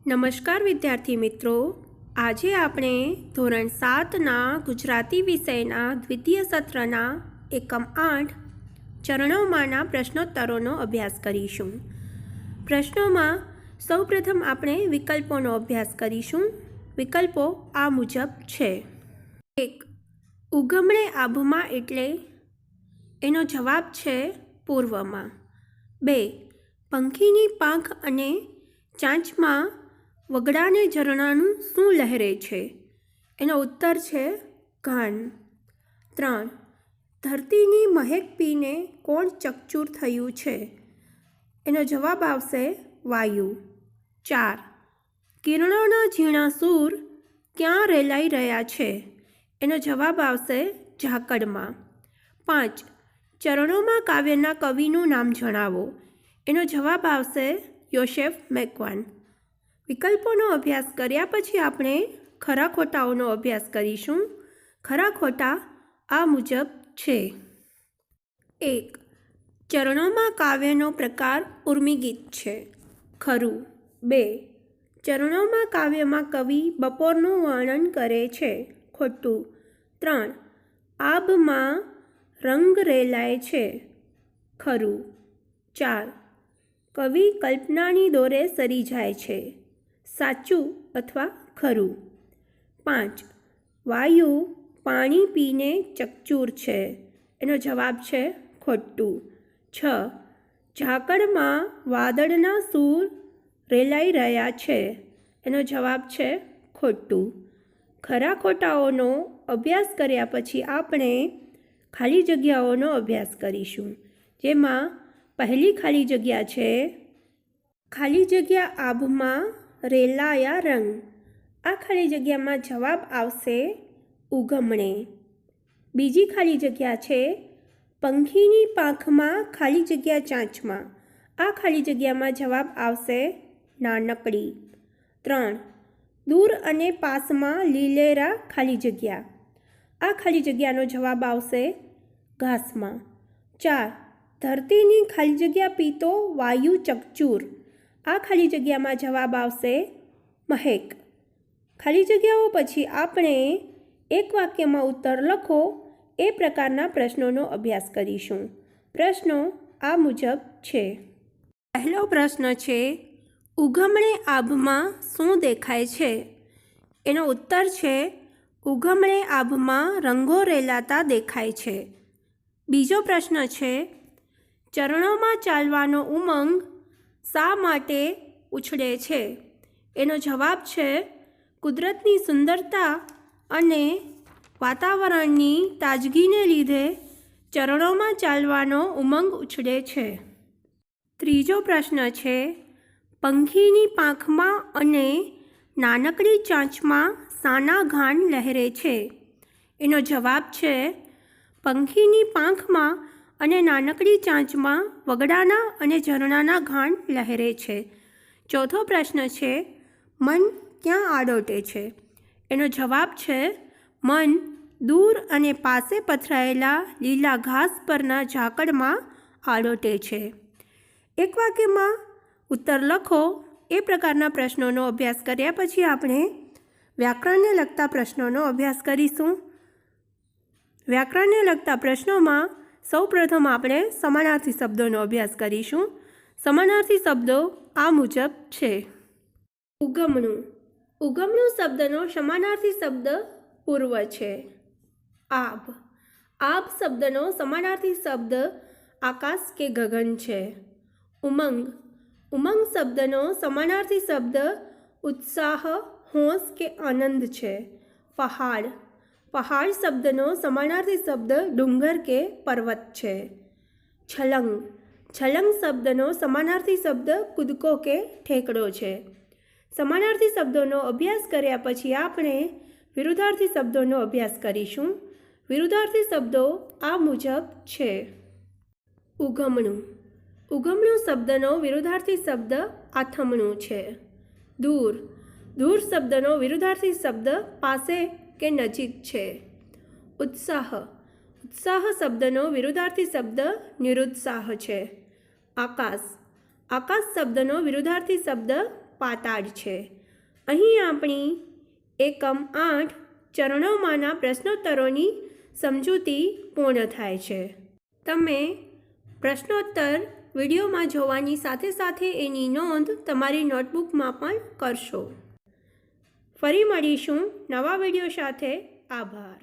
નમસ્કાર વિદ્યાર્થી મિત્રો, આજે આપણે ધોરણ 7ના ગુજરાતી વિષયના દ્વિતીય સત્રના એકમ 8 ચરણોમાંના પ્રશ્નોત્તરોનો અભ્યાસ કરીશું. પ્રશ્નોમાં સૌપ્રથમ આપણે વિકલ્પોનો અભ્યાસ કરીશું. વિકલ્પો આ મુજબ છે. 1. ઉગમણે આભમાં એટલે એનો જવાબ છે પૂર્વમાં. 2. પંખીની પાંખ અને ચાંચમાં વગડાને ઝરણાનું શું લહેરે છે? એનો ઉત્તર છે ઘાન. 3. ધરતીની મહેક પીને કોણ ચકચૂર થયું છે? એનો જવાબ આવશે વાયુ. 4. કિરણોના ઝીણા સૂર ક્યાં રેલાઈ રહ્યા છે? એનો જવાબ આવશે ઝાકળમાં. 5. ચરણોમાં કાવ્યના કવિનું નામ જણાવો. એનો જવાબ આવશે યોસેફ મેકવાન. વિકલ્પોનો અભ્યાસ કર્યા પછી આપણે ખરા ખોટાઓનો અભ્યાસ કરીશું. ખરા ખોટા આ મુજબ છે. 1. ચરણોમાં કાવ્યનો પ્રકાર ઉર્મિગીત છે. ખરું. 2. ચરણોમાં કાવ્યમાં કવિ બપોરનું વર્ણન કરે છે. ખોટું. 3. આભમાં રંગ રેલાય છે. ખરું. 4. કવિ કલ્પનાની દોરે સરી જાય છે. સાચું અથવા ખરું. 5. વાયુ પાણી પીને ચકચૂર છે. એનો જવાબ છે ખોટું. 6. ઝાકળમાં વાદળના સૂર રેલાઈ રહ્યા છે. એનો જવાબ છે ખોટું. ખરા ખોટાઓનો અભ્યાસ કર્યા પછી આપણે ખાલી જગ્યાઓનો અભ્યાસ કરીશું. જેમાં પહેલી ખાલી જગ્યા છે ખાલી જગ્યા આભમાં રેલાયા રંગ. આ ખાલી જગ્યામાં જવાબ આવશે ઉગમણે. બીજી ખાલી જગ્યા છે પંખીની પાંખમાં ખાલી જગ્યા ચાંચમાં. આ ખાલી જગ્યામાં જવાબ આવશે નાનકડી. 3. દૂર અને પાસમાં લીલેરા ખાલી જગ્યા. આ ખાલી જગ્યાનો જવાબ આવશે ઘાસમાં. 4. ધરતીની ખાલી જગ્યા પીતો વાયુ ચકચૂર. આ ખાલી જગ્યામાં જવાબ આવશે મહેક. ખાલી જગ્યાઓ પછી આપણે એક વાક્યમાં ઉત્તર લખો એ પ્રકારના પ્રશ્નોનો અભ્યાસ કરીશું. પ્રશ્નો આ મુજબ છે. પહેલો પ્રશ્ન છે, ઉગમણે આભમાં શું દેખાય છે? એનો ઉત્તર છે ઉગમણે આભમાં રંગો રેલાતા દેખાય છે. બીજો પ્રશ્ન છે, ચરણોમાં ચાલવાનો ઉમંગ શા માટે ઉછળે છે? એનો જવાબ છે કુદરતની સુંદરતા અને વાતાવરણની તાજગીને લીધે ચરણોમાં ચાલવાનો ઉમંગ ઉછળે છે. ત્રીજો પ્રશ્ન છે, પંખીની પાંખમાં અને નાનકડી ચાંચમાં શાના ઘાન લહેરે છે? એનો જવાબ છે પંખીની પાંખમાં અને નાનકડી ચાંચમાં વગડાના અને ઝરણાના ઘાન લહેરે છે. ચોથો પ્રશ્ન છે, મન ક્યાં આડોટે છે? એનો જવાબ છે મન દૂર અને પાસે પથરાયેલા લીલા ઘાસ પરના ઝાકળમાં આડોટે છે. એક વાક્યમાં ઉત્તર લખો એ પ્રકારના પ્રશ્નોનો અભ્યાસ કર્યા પછી આપણે વ્યાકરણને લગતા પ્રશ્નોનો અભ્યાસ કરીશું. વ્યાકરણને લગતા પ્રશ્નોમાં સૌપ્રથમ આપણે સમાનાર્થી શબ્દોનો અભ્યાસ કરીશું. સમાનાર્થી શબ્દો આ મુજબ છે. ઉગમણું. ઉગમણું શબ્દનો સમાનાર્થી શબ્દ પૂર્વ છે. આભ. આભ શબ્દનો સમાનાર્થી શબ્દ આકાશ કે ગગન છે. ઉમંગ. ઉમંગ શબ્દનો સમાનાર્થી શબ્દ ઉત્સાહ, હોંશ કે આનંદ છે. પહાડ. પહાડ શબ્દનો સમાનાર્થી શબ્દ ડુંગર કે પર્વત છે. છલંગ. છલંગ શબ્દનો સમાનાર્થી શબ્દ કૂદકો કે ઠેકડો છે. સમાનાર્થી શબ્દોનો અભ્યાસ કર્યા પછી આપણે વિરુદ્ધાર્થી શબ્દોનો અભ્યાસ કરીશું. વિરુદ્ધાર્થી શબ્દો આ મુજબ છે. ઉગમણું. ઉગમણું શબ્દનો વિરુદ્ધાર્થી શબ્દ આથમણું છે. દૂર. દૂર શબ્દનો વિરુદ્ધાર્થી શબ્દ પાસે કે નજીક છે. ઉત્સાહ. ઉત્સાહ શબ્દનો વિરુદ્ધાર્થી શબ્દ નિરુત્સાહ છે. આકાશ. આકાશ શબ્દનો વિરુદ્ધાર્થી શબ્દ પાતાળ છે. અહીં આપણી એકમ 8 ચરણોમાંના પ્રશ્નોત્તરોની સમજૂતી પૂર્ણ થાય છે. તમે પ્રશ્નોત્તર વિડીયોમાં જોવાની સાથે સાથે એની નોંધ તમારી નોટબુકમાં પણ કરશો. ફરી મળીશું નવા વિડીયો સાથે. આભાર.